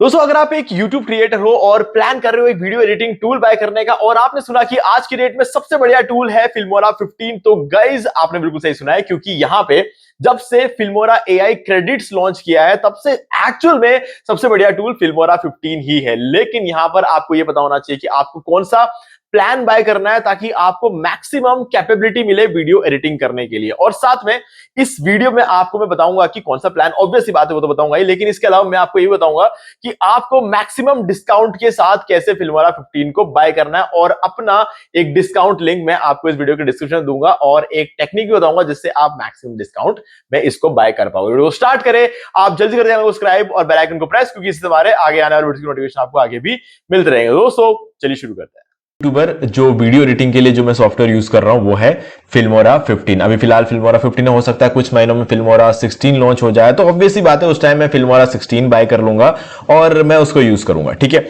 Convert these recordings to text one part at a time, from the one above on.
दोस्तों अगर आप एक YouTube क्रिएटर हो और प्लान कर रहे हो एक वीडियो एडिटिंग टूल बाय करने का और आपने सुना कि आज की डेट में सबसे बढ़िया टूल है फिल्मोरा 15, तो गाइज आपने बिल्कुल सही सुना है, क्योंकि यहां पे जब से फिल्मोरा एआई क्रेडिट्स लॉन्च किया है तब से एक्चुअल में सबसे बढ़िया टूल फिल्मोरा 15 ही है। लेकिन यहां पर आपको यह पता होना चाहिए कि आपको कौन सा प्लान बाय करना है ताकि आपको मैक्सिमम कैपेबिलिटी मिले वीडियो एडिटिंग करने के लिए। और साथ में इस वीडियो में आपको मैं बताऊंगा कि कौन सा प्लान, ऑब्वियस सी बात है वो तो बताऊंगा ही, लेकिन इसके अलावा मैं आपको ये बताऊंगा कि आपको मैक्सिमम डिस्काउंट के साथ कैसे फिल्मोरा 15 को बाय करना है। और अपना एक डिस्काउंट लिंक मैं आपको इस वीडियो के डिस्क्रिप्शन दूंगा और एक टेक्निक भी बताऊंगा जिससे आप मैक्सिमम डिस्काउंट में इसको बाय कर पाओगे। वीडियो स्टार्ट करें, आप जल्दी कर चैनल को सब्सक्राइब और बेल आइकन को प्रेस, क्योंकि इससे हमारे आगे आने वाले वीडियो की नोटिफिकेशन आपको आगे भी मिलते रहेंगे। दोस्तों चलिए शुरू करते हैं। यूट्यूबर जो वीडियो एडिटिंग के लिए जो मैं सॉफ्टवेयर यूज कर रहा हूं वो है फिल्मोरा 15। अभी फिलहाल फिल्मोरा 15 हो सकता है कुछ महीनों में फिल्मोरा 16 लॉन्च हो जाए, तो ऑब्वियस सी बात है उस टाइम मैं फिल्मोरा 16 बाय कर लूंगा और मैं उसको यूज करूंगा। ठीक है,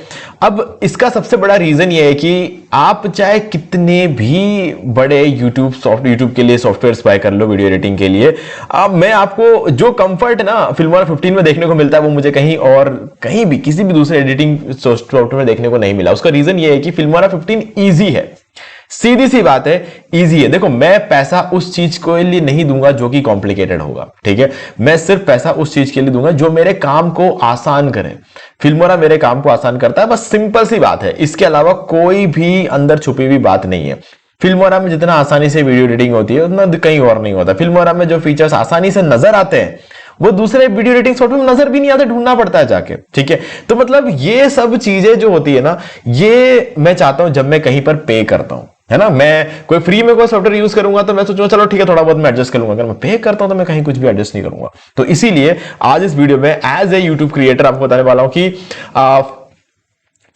अब इसका सबसे बड़ा रीजन ये है कि आप चाहे कितने भी बड़े यूट्यूब के लिए सॉफ्टवेयर बाय कर लो वीडियो एडिटिंग के लिए, अब मैं आपको जो कंफर्ट ना फिल्मोरा 15 में देखने को मिलता है वो मुझे कहीं और कहीं भी किसी भी दूसरे एडिटिंग सॉफ्टवेयर में देखने को नहीं मिला। उसका रीजन ये है कि फिल्मोरा 15 इजी है, सीधी सी बात है, इजी है। देखो, मैं पैसा उस चीज के लिए नहीं दूंगा जो कि कॉम्प्लिकेटेड होगा। ठीक है, मैं सिर्फ पैसा उस चीज के लिए दूंगा जो मेरे काम को आसान करे। फिल्मोरा मेरे काम को आसान करता है, बस सिंपल सी बात है। इसके अलावा कोई भी अंदर छुपी हुई बात नहीं है। फिल्मोरा में जितना आसानी से वीडियो एडिटिंग होती है उतना कहीं और नहीं होता। फिल्मोरा में जो फीचर्स आसानी से नजर आते हैं वो दूसरे वीडियो एडिटिंग सॉफ्टवेयर में नजर भी नहीं आते, ढूंढना पड़ता है जाके। ठीक है, तो मतलब ये सब चीजें जो होती है ना, ये मैं चाहता हूं जब मैं कहीं पर पे करता हूं, है ना, मैं कोई फ्री में कोई सॉफ्टवेयर यूज करूंगा तो मैं सोचूंगा चलो ठीक है थोड़ा बहुत मैं एडजस्ट कर लूंगा। अगर मैं पे करता हूं तो मैं कहीं कुछ भी एडजस्ट नहीं करूंगा। तो इसीलिए आज इस वीडियो में एज ए यूट्यूब क्रिएटर आपको बताने वाला हूं कि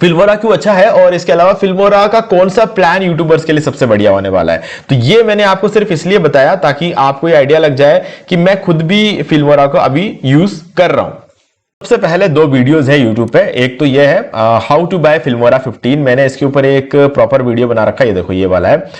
फिल्मोरा क्यों अच्छा है और इसके अलावा फिल्मोरा का कौन सा प्लान यूट्यूबर्स के लिए सबसे बढ़िया होने वाला है। तो ये मैंने आपको सिर्फ इसलिए बताया ताकि आपको ये आइडिया लग जाए कि मैं खुद भी फिल्मोरा को अभी यूज कर रहा हूं। सबसे पहले दो वीडियोस है यूट्यूब पे, एक तो ये है हाउ टू बाय फिल्मोरा 15। मैंने इसके ऊपर एक प्रॉपर वीडियो बना रखा है, ये देखो ये वाला है।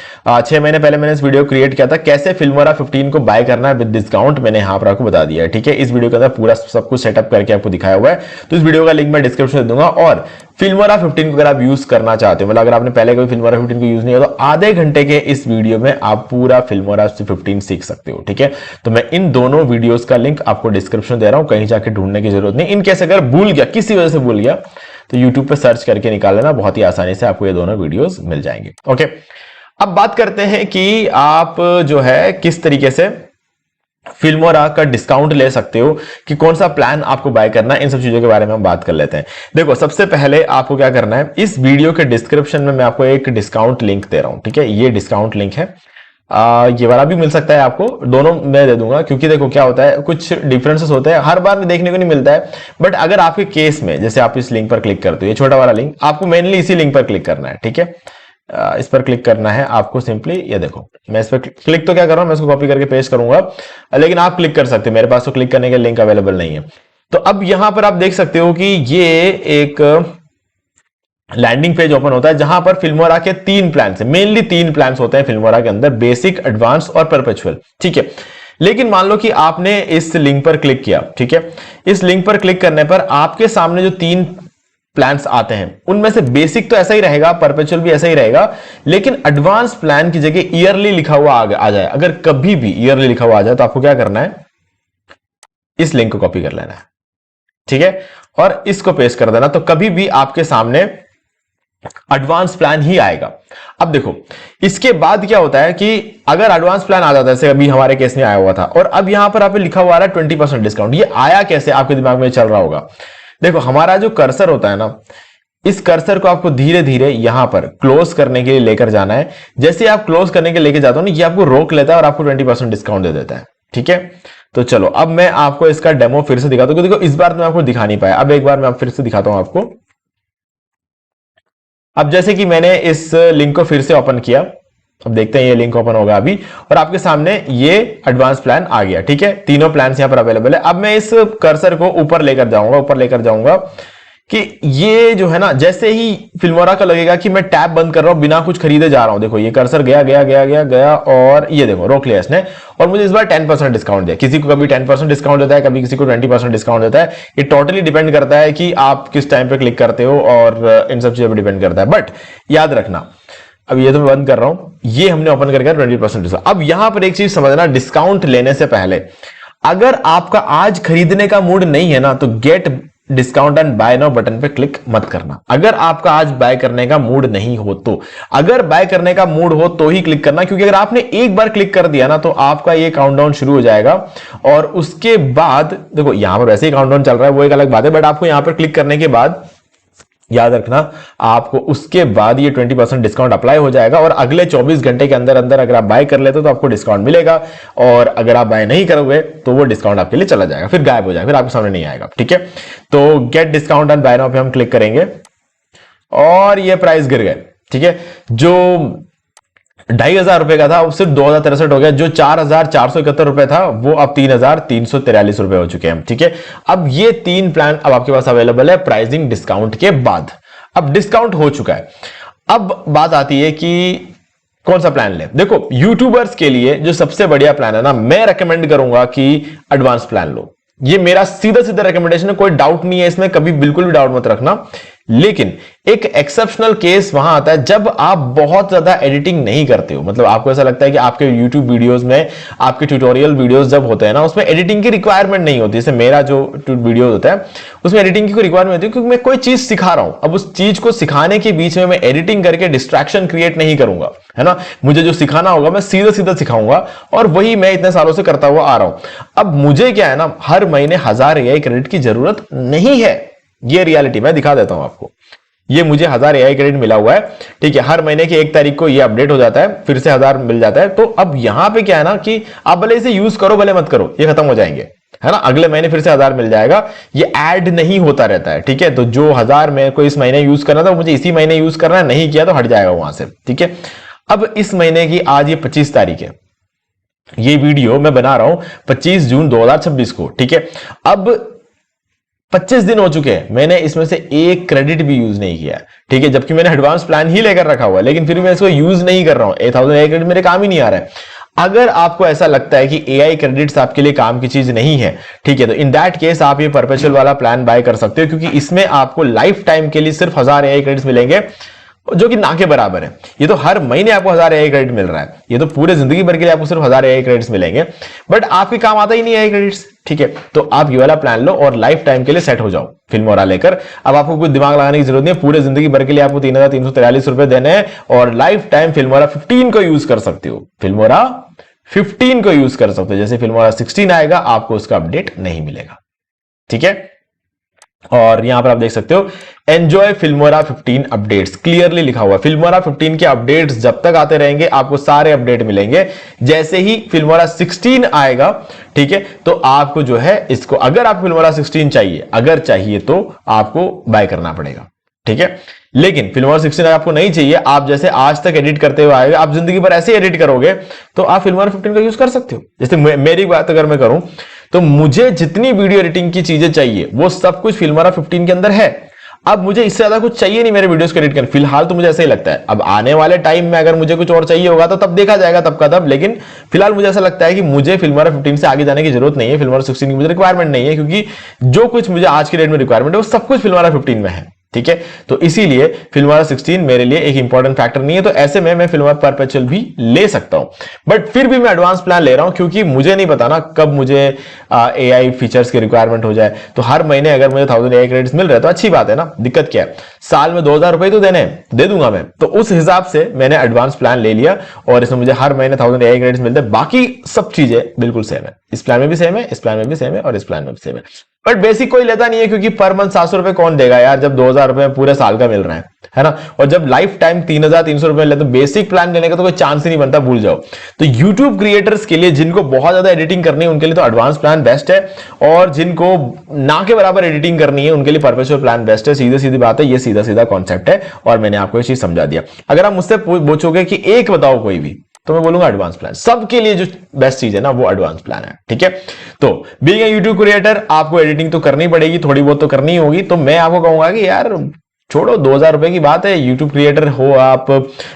6 महीने पहले मैंने इस वीडियो क्रिएट किया था, कैसे फिल्मोरा 15 को बाय करना है विद डिस्काउंट, मैंने यहां पर आपको बता दिया है। ठीक है, इस वीडियो के अंदर पूरा सब कुछ सेटअप करके आपको दिखाया हुआ है, तो इस वीडियो का लिंक मैं डिस्क्रिप्शन में दूंगा। और फिल्मोरा 15 को अगर आप यूज करना चाहते हो, मतलब अगर आपने पहले कभी फिल्मोरा 15 को यूज नहीं किया तो आधे घंटे के इस वीडियो में आप पूरा फिल्मोरा 15 सीख सकते हो। ठीक है, तो मैं इन दोनों वीडियोस का लिंक आपको डिस्क्रिप्शन दे रहा हूं, कहीं जाके ढूंढने की जरूरत नहीं। इनकेस अगर भूल गया, किसी वजह से भूल गया, तो यूट्यूब पे सर्च करके निकाल लेना, बहुत ही आसानी से आपको ये दोनों वीडियोस मिल जाएंगे। ओके, अब बात करते हैं कि आप जो है किस तरीके से फिल्मोरा का डिस्काउंट ले सकते हो, कि कौन सा प्लान आपको बाय करना है, इन सब चीजों के बारे में हम बात कर लेते हैं। देखो, सबसे पहले आपको क्या करना है, इस वीडियो के डिस्क्रिप्शन में मैं आपको एक डिस्काउंट लिंक दे रहा हूं। ठीक है, ये डिस्काउंट लिंक है, ये वाला भी मिल सकता है आपको, दोनों मैं दे दूंगा, क्योंकि देखो क्या होता है, कुछ डिफरेंसेस होते हैं, हर बार देखने को नहीं मिलता है। बट अगर आपके केस में जैसे आप इस लिंक पर क्लिक करते हो, ये छोटा वाला लिंक, आपको मेनली इसी लिंक पर क्लिक करना है। ठीक है, इस पर क्लिक करना है आपको सिंपली, ये देखो मैं इस पर क्लिक तो क्या कर रहा हूं, मैं इसको कॉपी करके पेस्ट करूंगा, लेकिन आप क्लिक कर सकते हो, मेरे पास तो क्लिक करने के लिंक अवेलेबल नहीं है। तो अब यहां पर आप देख सकते हो कि ये एक लैंडिंग पेज ओपन होता है जहां पर फिल्मोरा के 3 प्लान है, मेनली 3 प्लान होते हैं फिल्मोरा के अंदर, बेसिक, एडवांस और परपेचुअल। ठीक है, लेकिन मान लो कि आपने इस लिंक पर क्लिक किया। ठीक है, इस लिंक पर क्लिक करने पर आपके सामने जो 3 प्लान्स आते हैं उनमें से बेसिक तो ऐसा ही रहेगा, परपेचुअल भी ऐसा ही रहेगा, लेकिन एडवांस प्लान की जगह ईयरली लिखा हुआ आ जाए। अगर कभी भी ईयरली लिखा हुआ आ जाए तो आपको क्या करना है, इस लिंक को कॉपी कर लेना है। ठीक है, और इसको पेस्ट कर देना, तो कभी भी आपके सामने एडवांस प्लान ही आएगा। अब देखो, इसके बाद क्या होता है कि अगर एडवांस प्लान आ जाता है, जैसे अभी हमारे केस में आया हुआ था, और अब यहां पर आप लिखा हुआ आ रहा है 20% डिस्काउंट, ये आया कैसे आपके दिमाग में चल रहा होगा। देखो, हमारा जो कर्सर होता है ना, इस कर्सर को आपको धीरे धीरे यहां पर क्लोज करने के लिए लेकर जाना है। जैसे आप क्लोज करने के लिए लेकर जाते हो ना, ये आपको रोक लेता है और आपको 20% डिस्काउंट दे देता है। ठीक है, तो चलो अब मैं आपको इसका डेमो फिर से दिखाता हूं, देखो इस बार तो मैं आपको दिखा नहीं पाया, अब एक बार मैं फिर से दिखाता हूं आपको। अब जैसे कि मैंने इस लिंक को फिर से ओपन किया, अब देखते हैं ये लिंक ओपन होगा अभी, और आपके सामने ये एडवांस प्लान आ गया। ठीक है, तीनों प्लान यहां पर अवेलेबल है। अब मैं इस कर्सर को ऊपर लेकर जाऊंगा, कि ये जो है ना, जैसे ही फिल्मोरा का लगेगा कि मैं टैब बंद कर रहा हूं बिना कुछ खरीदे जा रहा हूं, देखो ये कर्सर गया गया गया गया गया और ये देखो रोक लिया इसने, और मुझे इस बार 10% डिस्काउंट दिया। किसी को कभी 10% डिस्काउंट देता है, कभी किसी को 20% डिस्काउंट देता है। ये टोटली डिपेंड करता है कि आप किस टाइम पे क्लिक करते हो और इन सब चीजों पर डिपेंड करता है। बट याद रखना, अब ये तो मैं बंद कर रहा हूं, ये हमने ओपन करके 20% डिस्काउंट। अब यहां पर एक चीज समझना, डिस्काउंट लेने से पहले अगर आपका आज खरीदने का मूड नहीं है ना, तो get discount and buy now button पे क्लिक मत करना। अगर आपका आज बाय करने का मूड नहीं हो तो, अगर बाय करने का मूड हो तो ही क्लिक करना, क्योंकि अगर आपने एक बार क्लिक कर दिया ना तो आपका ये काउंटडाउन शुरू हो जाएगा और उसके बाद देखो यहां पर वैसे ही काउंटडाउन चल रहा है, वो एक अलग बात है, बट आपको यहां पर क्लिक करने के बाद याद रखना आपको उसके बाद ये 20% डिस्काउंट अप्लाई हो जाएगा और अगले 24 घंटे के अंदर अंदर अगर आप बाय कर लेते हो तो आपको डिस्काउंट मिलेगा, और अगर आप बाय नहीं करोगे तो वो डिस्काउंट आपके लिए चला जाएगा, फिर गायब हो जाएगा, फिर आपके सामने नहीं आएगा। ठीक है, तो get discount and buy now पे हम क्लिक करेंगे और ये प्राइस गिर गए। ठीक है, जो 2,500 रुपए का था वो सिर्फ 2,063 हो गया, जो 4,471 रुपए था वो अब 3,343 रुपए हो चुके हैं। ठीक है, अब ये 3 प्लान अब आपके पास अवेलेबल है प्राइसिंग डिस्काउंट के बाद। अब डिस्काउंट हो चुका है, अब बात आती है कि कौन सा प्लान ले। देखो यूट्यूबर्स के लिए जो सबसे बढ़िया प्लान है ना, मैं रेकमेंड करूंगा कि एडवांस प्लान लो। ये मेरा सीधा सीधा रिकमेंडेशन है, कोई डाउट नहीं है इसमें, कभी बिल्कुल भी डाउट मत रखना। लेकिन एक एक्सेप्शनल केस वहां आता है जब आप बहुत ज्यादा एडिटिंग नहीं करते हो, मतलब आपको ऐसा लगता है कि आपके YouTube वीडियोस में, आपके ट्यूटोरियल वीडियोस जब होते हैं ना, उसमें एडिटिंग की रिक्वायरमेंट नहीं होती। जैसे मेरा जो वीडियो होता है उसमें एडिटिंग की कोई रिक्वायरमेंट होती है, क्योंकि मैं कोई चीज सिखा रहा हूं। अब उस चीज को सिखाने के बीच में मैं एडिटिंग करके डिस्ट्रैक्शन क्रिएट नहीं करूंगा, है ना। मुझे जो सिखाना होगा मैं सीधा सीधा सिखाऊंगा, और वही मैं इतने सालों से करता हुआ आ रहा हूं। अब मुझे क्या है ना, हर महीने 1000 AI क्रेडिट की जरूरत नहीं है, ये रियलिटी मैं दिखा देता हूं आपको। ये मुझे 1000 AI क्रेडिट मिला हुआ है। ठीक है, हर महीने की 1 तारीख को ये अपडेट हो जाता है, फिर से 1000 मिल जाता है। तो अब यहां पे क्या है ना कि आप भले इसे यूज करो भले मत करो, ये खत्म हो जाएंगे, है ना। अगले महीने फिर से 1000 मिल जाएगा, ये ऐड नहीं होता रहता है। ठीक है, तो जो 1000 मेरे को इस महीने यूज करना था मुझे इसी महीने यूज करना है, नहीं किया तो हट जाएगा वहां से। ठीक है, अब इस महीने की आज ये 25 तारीख है, ये वीडियो मैं बना रहा हूं 25 जून 2026 को। ठीक है, अब 25 दिन हो चुके हैं, मैंने इसमें से एक क्रेडिट भी यूज नहीं किया। ठीक है, जबकि मैंने एडवांस प्लान ही लेकर रखा हुआ है, लेकिन फिर मैं इसको यूज नहीं कर रहा हूं। 1000 AI क्रेडिट मेरे काम ही नहीं आ रहा है। अगर आपको ऐसा लगता है कि AI क्रेडिट्स आपके लिए काम की चीज नहीं है, ठीक है, तो इन दैट केस आप ये परपेचुअल वाला प्लान बाय कर सकते हो, क्योंकि इसमें आपको लाइफ टाइम के लिए सिर्फ 1000 AI क्रेडिट्स मिलेंगे, जो कि ना के बराबर है। ये तो हर महीने आपको 1000 AI क्रेडिट मिल रहा है, ये तो पूरे जिंदगी भर के लिए आपको सिर्फ 1000 AI क्रेडिट्स मिलेंगे, बट आपके काम आता ही नहीं AI क्रेडिट्स। ठीक है, तो आप ये वाला प्लान लो और लाइफ टाइम के लिए सेट हो जाओ फिल्मोरा लेकर। अब आपको कोई दिमाग लगाने की जरूरत नहीं है, पूरे जिंदगी भर के लिए आपको 3,343 रुपए देने हैं और लाइफ टाइम फिल्मोरा 15 को यूज कर सकते हो। फिल्मोरा 15 को यूज कर सकते हो, जैसे फिल्मोरा 16 आएगा आपको उसका अपडेट नहीं मिलेगा। ठीक है, और यहां पर आप देख सकते हो एंजॉय फिल्मोरा 15 अपडेट्स, क्लियरली लिखा हुआ है। फिल्मोरा 15 के अपडेट्स जब तक आते रहेंगे आपको सारे अपडेट मिलेंगे। जैसे ही फिल्मोरा 16 आएगा, ठीक है, तो आपको जो है इसको, अगर आप फिल्मोरा 16 चाहिए, अगर चाहिए तो आपको बाय करना पड़ेगा। ठीक है, लेकिन फिल्मोरा 16 आपको नहीं चाहिए, आप जैसे आज तक एडिट करते हुए आएगा, आप जिंदगी भर ऐसे एडिट करोगे, तो आप फिल्मोरा 15 का यूज कर सकते हो। जैसे मेरी बात अगर मैं करूं तो मुझे जितनी वीडियो एडिटिंग की चीजें चाहिए वो सब कुछ फिल्मोरा 15 के अंदर है। अब मुझे इससे ज्यादा कुछ चाहिए नहीं मेरे वीडियोस को एडिट करने, फिलहाल तो मुझे ऐसा ही लगता है। अब आने वाले टाइम में अगर मुझे कुछ और चाहिए होगा तो तब देखा जाएगा, तब का तब। लेकिन फिलहाल मुझे ऐसा लगता है कि मुझे फिल्मोरा 15 से आगे जाने की जरूरत नहीं है, फिल्मोरा 16 की मुझे रिक्वायरमेंट नहीं है, क्योंकि जो कुछ मुझे आज की डेट में रिक्वायरमेंट है वो सब कुछ फिल्मोरा 15 में है। ठीक है, तो इसीलिए फिल्मोरा 16 मेरे लिए एक इंपॉर्टेंट फैक्टर नहीं है। तो ऐसे में मैं फिल्मोरा परपेचुअल भी ले सकता हूं, बट फिर भी मैं एडवांस प्लान ले रहा हूं, क्योंकि मुझे नहीं पता ना कब मुझे AI फीचर्स की रिक्वायरमेंट हो जाए। तो हर महीने अगर मुझे 1000 AI क्रेडिट्स मिल रहे हैं तो अच्छी बात है ना, दिक्कत क्या है, साल में 2000 रुपए तो देने दे दूंगा मैं। तो उस हिसाब से मैंने एडवांस प्लान ले लिया और इसमें मुझे हर महीने 1000 AI क्रेडिट्स मिलते हैं। बाकी सब चीजें बिल्कुल सेम है, इस प्लान में भी सेम है, इस प्लान में भी सेम है और इस प्लान में भी सेम है। बट बेसिक कोई लेता नहीं है, क्योंकि पर मंथ 700 रुपए कौन देगा यार, जब 2000 रुपए पूरे साल का मिल रहा है ना। और जब लाइफ टाइम 3300 रुपए लेते, तो बेसिक प्लान लेने का तो कोई चांस ही नहीं बनता, भूल जाओ। तो यूट्यूब क्रिएटर्स के लिए, जिनको बहुत ज्यादा एडिटिंग करनी है उनके लिए तो एडवांस प्लान बेस्ट है, और जिनको ना के बराबर एडिटिंग करनी है उनके लिए परपेचुअल प्लान बेस्ट है। सीधी सीधी बात है, ये सीधा सीधा कॉन्सेप्ट है और मैंने आपको ये चीज समझा दिया। अगर आप मुझसे पूछोगे कि एक बताओ कोई भी, तो मैं बोलूंगा एडवांस प्लान। सबके लिए जो बेस्ट चीज है ना वो एडवांस प्लान है, ठीक है। तो बीइंग ए यूट्यूब क्रिएटर आपको एडिटिंग तो करनी पड़ेगी, थोड़ी बहुत तो करनी होगी। तो मैं आपको कहूंगा कि यार छोड़ो, 2000 रुपए की बात है। यूट्यूब क्रिएटर हो आप,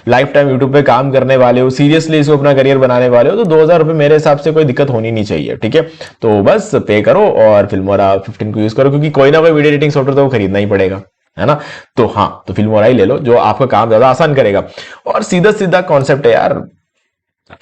लाइफ टाइम यूट्यूब पे काम करने वाले हो, सीरियसली इसको अपना करियर बनाने वाले हो, तो 2000 रुपए मेरे हिसाब से कोई दिक्कत होनी नहीं चाहिए, ठीक है। तो बस पे करो और फिल्मोरा 15 को यूज करो, क्योंकि कोई ना कोई वीडियो एडिटिंग सॉफ्टवेयर तो वो खरीदना ही पड़ेगा, है ना। तो हाँ, तो फिल्मोरा ही ले लो जो आपका काम ज्यादा आसान करेगा। और सीधा सीधा कॉन्सेप्ट है यार,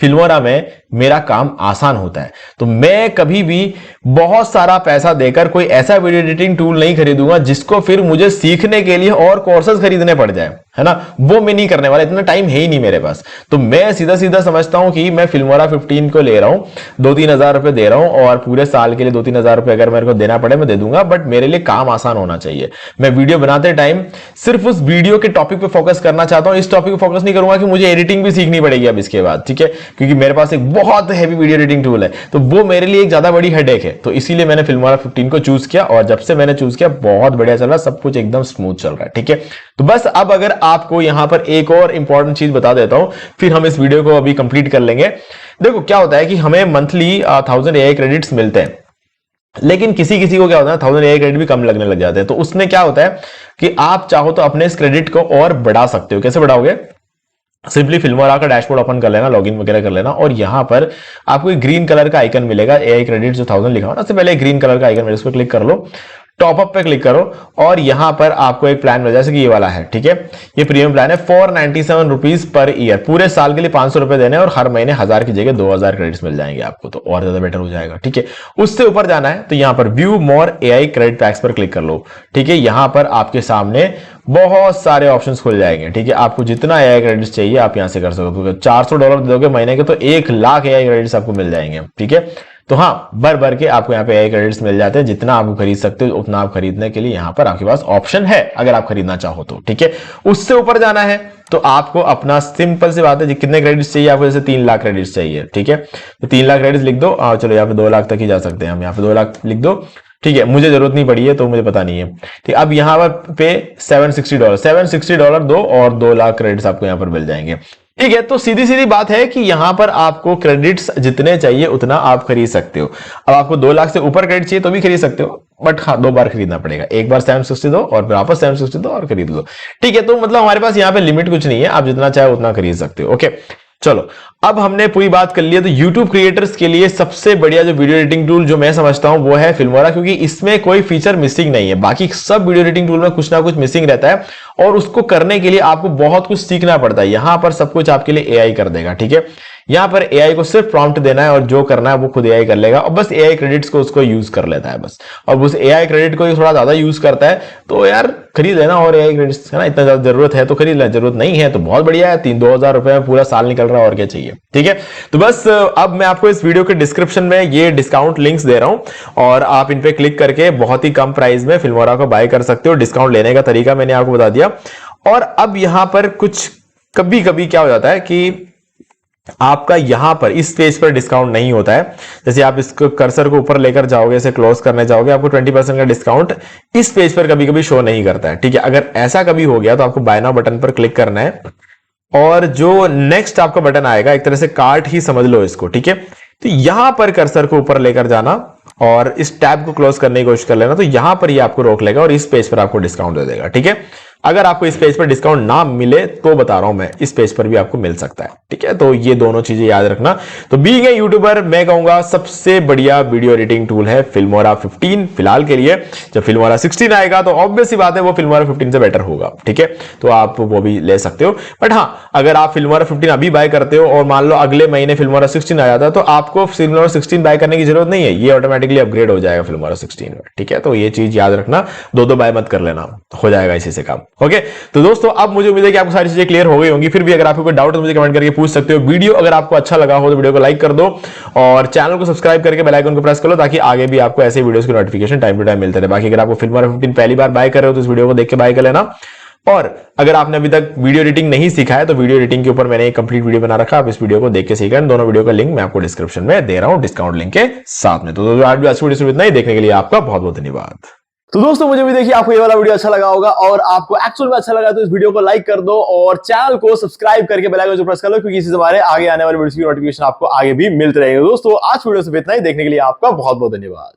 फिल्मोरा में मेरा काम आसान होता है। तो मैं कभी भी बहुत सारा पैसा देकर कोई ऐसा वीडियो एडिटिंग टूल नहीं खरीदूंगा जिसको फिर मुझे सीखने के लिए और कोर्सेज खरीदने पड़ जाए, है ना। वो मैं नहीं करने वाला, इतना टाइम है ही नहीं मेरे पास। तो मैं सीधा सीधा समझता हूं कि मैं फिल्मोरा 15 को ले रहा हूं, 2-3 हजार रुपए दे रहा हूं, और पूरे साल के लिए 2-3 हजार रुपए अगर मेरे को देना पड़े मैं दे दूंगा, बट मेरे लिए काम आसान होना चाहिए। मैं वीडियो बनाते टाइम सिर्फ उस वीडियो के टॉपिक पे फोकस करना चाहता हूं, इस टॉपिक पे फोकस नहीं करूंगा कि मुझे एडिटिंग भी सीखनी पड़ेगी अब इसके बाद, ठीक है। क्योंकि मेरे पास एक बहुत हैवी वीडियो एडिटिंग टूल है, तो वो मेरे लिए एक ज्यादा बड़ी हेडेक है। तो इसीलिए मैंने फिल्मोरा 15 को चूज किया, और जब से मैंने चूज किया बहुत बढ़िया चल रहा है, सब कुछ एकदम स्मूथ चल रहा है, ठीक है। तो बस अब अगर आपको यहां पर एक और इंपॉर्टेंट चीज बता देता हूं, फिर हम इस वीडियो को अभी कंप्लीट कर लेंगे। देखो क्या होता है कि हमें मंथली 1000 AI क्रेडिट्स मिलते हैं, लेकिन किसी किसी को क्या होता है 1000 AI क्रेडिट भी कम लगने लग जाते हैं। तो उसमें क्या होता है कि आप चाहो तो अपने इस क्रेडिट को और बढ़ा सकते हो। कैसे बढ़ाओगे? सिंपली फिल्मोरा का डैशबोर्ड ओपन कर लेना, लॉगिन वगैरह कर लेना, और यहां पर आपको एक ग्रीन कलर का आइकन मिलेगा, AI क्रेडिट जो 1000 लिखा हुआ ना, उससे पहले ग्रीन कलर का आइकन मिलेगा, उस पर क्लिक कर लो, टॉप अप पे क्लिक करो, और यहां पर आपको एक प्लान मिल जाए, जैसे कि ये वाला है, ठीक है। ये प्रीमियम प्लान है, 497 रुपीज पर ईयर, पूरे साल के लिए 500 रुपए देने, और हर महीने 1000 की जगह 2000 क्रेडिट्स मिल जाएंगे आपको, तो और ज्यादा बेटर हो जाएगा, ठीक है। उससे ऊपर जाना है तो यहां पर व्यू मोर AI क्रेडिट पैक्स पर क्लिक कर लो, ठीक है। यहां पर आपके सामने बहुत सारे ऑप्शंस खुल जाएंगे, ठीक है। आपको जितना AI क्रेडिट्स चाहिए आप यहां से कर सकते हो। $400 दोगे महीने के तो 1 लाख AI क्रेडिट्स आपको मिल जाएंगे, ठीक है। तो हाँ, भर भर के आपको यहाँ पे AI क्रेडिट्स मिल जाते हैं, जितना आप खरीद सकते हो उतना आप खरीदने के लिए यहाँ पर आपके पास ऑप्शन है, अगर आप खरीदना चाहो तो, ठीक है। उससे ऊपर जाना है तो आपको अपना सिंपल सी बात है, कितने क्रेडिट्स चाहिए आपको, जैसे 3 लाख क्रेडिट्स चाहिए, ठीक है। तो 3 लाख क्रेडिट्स लिख दो, चलो यहाँ पे 2 लाख तक ही जा सकते हैं हम, यहाँ पे 2 लाख लिख दो, ठीक है। मुझे जरूरत नहीं पड़ी है तो मुझे पता नहीं है, ठीक। अब यहाँ पर पे $760 दो, और 2 लाख क्रेडिट्स आपको यहाँ पर मिल जाएंगे, ठीक है। तो सीधी सीधी बात है कि यहां पर आपको क्रेडिट्स जितने चाहिए उतना आप खरीद सकते हो। अब आपको 2 लाख से ऊपर क्रेडिट चाहिए तो भी खरीद सकते हो, बट हाँ 2 बार खरीदना पड़ेगा, एक बार 760 दो और फिर वापस 760 दो और खरीद लो, ठीक है। तो मतलब हमारे पास यहाँ पे लिमिट कुछ नहीं है, आप जितना चाहे उतना खरीद सकते हो, ओके। चलो, अब हमने पूरी बात कर ली है। तो YouTube क्रिएटर्स के लिए सबसे बढ़िया जो वीडियो एडिटिंग टूल जो मैं समझता हूं वो है फिल्मोरा, क्योंकि इसमें कोई फीचर मिसिंग नहीं है। बाकी सब वीडियो एडिटिंग टूल में कुछ ना कुछ मिसिंग रहता है, और उसको करने के लिए आपको बहुत कुछ सीखना पड़ता है। यहां पर सब कुछ आपके लिए AI कर देगा, ठीक है। यहां पर AI को सिर्फ प्रॉम्प्ट देना है, और जो करना है वो खुद AI कर लेगा, और बस AI क्रेडिट्स को उसको यूज कर लेता है बस। और उस AI क्रेडिट को थोड़ा ज्यादा यूज करता है तो यार खरीद लेना, और AI क्रेडिट्स है ना, इतना ज्यादा जरूरत है तो खरीद लेना, जरूरत नहीं है तो बहुत बढ़िया है, 3-2 हजार रुपए में पूरा साल निकल रहा है, और क्या चाहिए, ठीक है। तो बस अब मैं आपको इस वीडियो के डिस्क्रिप्शन में ये डिस्काउंट लिंक्स दे रहा हूं, और आप इन पे क्लिक करके बहुत ही कम प्राइस में फिल्मोरा को बाय कर सकते हो। डिस्काउंट लेने का तरीका मैंने आपको बता दिया। और अब यहां पर कुछ कभी कभी क्या हो जाता है कि आपका यहां पर इस पेज पर डिस्काउंट नहीं होता है। जैसे आप इसको कर्सर को ऊपर लेकर जाओगे, इसे क्लोज करने जाओगे, आपको 20% का डिस्काउंट इस पेज पर कभी कभी शो नहीं करता है, ठीक है। अगर ऐसा कभी हो गया तो आपको बाय नाउ बटन पर क्लिक करना है, और जो नेक्स्ट आपका बटन आएगा, एक तरह से कार्ट ही समझ लो इसको, ठीक है। तो यहां पर कर्सर को ऊपर लेकर जाना और इस टैब को क्लोज करने की कोशिश कर लेना, तो यहां पर ये आपको रोक लेगा और इस पेज पर आपको डिस्काउंट दे देगा, ठीक है। अगर आपको इस पेज पर डिस्काउंट ना मिले तो बता रहा हूं मैं, इस पेज पर भी आपको मिल सकता है, ठीक है। तो ये दोनों चीजें याद रखना। तो बीइंग ए यूट्यूबर मैं कहूंगा सबसे बढ़िया वीडियो एडिटिंग टूल है फिल्मोरा 15 फिलहाल के लिए। जब फिल्मोरा 16 आएगा तो ऑब्वियस सी बात है वो फिल्मोरा 15 से बेटर होगा, ठीक है। तो आप वो भी ले सकते हो। बट हाँ, अगर आप फिल्मोरा 15 अभी बाय करते हो और मान लो अगले महीने फिल्मोरा 16 आ जाता है, तो आपको फिल्मोरा 16 बाय करने की जरूरत नहीं है, ये ऑटोमेटिकली अपग्रेड हो जाएगा फिल्मोरा 16 में, ठीक है। तो ये चीज याद रखना, दो बाय मत कर लेना, हो जाएगा इसी से काम, ओके। तो दोस्तों अब मुझे उम्मीद है कि आपको सारी चीजें क्लियर हो गई होंगी। फिर भी अगर आपको कोई डाउट है तो मुझे कमेंट करके पूछ सकते हो। वीडियो अगर आपको अच्छा लगा हो तो वीडियो को लाइक कर दो, और चैनल को सब्सक्राइब करके बेल आइकन को प्रेस कर लो, ताकि आगे भी आपको ऐसे वीडियोस की नोटिफिकेशन टाइम टू टाइम मिलते रहे। बाकी अगर आपको फिल्मोरा 15 पहली बार बाय कर रहे हो तो इस वीडियो को देख के बाय कर लेना। और अगर आपने अभी तक वीडियो एडिटिंग नहीं सीखा है तो वीडियो एडिटिंग के ऊपर मैंने एक कंप्लीट वीडियो बना रखा है, आप इस वीडियो को देख के सीखें। दोनों वीडियो का लिंक मैं आपको डिस्क्रिप्शन में दे रहा हूं, डिस्काउंट लिंक के साथ में। तो आज वीडियो इतना ही, देखने के लिए आपका बहुत बहुत धन्यवाद। तो दोस्तों मुझे भी देखिए आपको ये वाला वीडियो अच्छा लगा होगा, और आपको एक्चुअल में अच्छा लगा तो इस वीडियो को लाइक कर दो और चैनल को सब्सक्राइब करके बेल आइकन जो प्रेस कर लो, क्योंकि इससे हमारे आगे आने वाले वीडियोस की नोटिफिकेशन आपको आगे भी मिलते रहेंगे। दोस्तों आज वीडियो से इतना ही, देखने के लिए आपका बहुत बहुत धन्यवाद।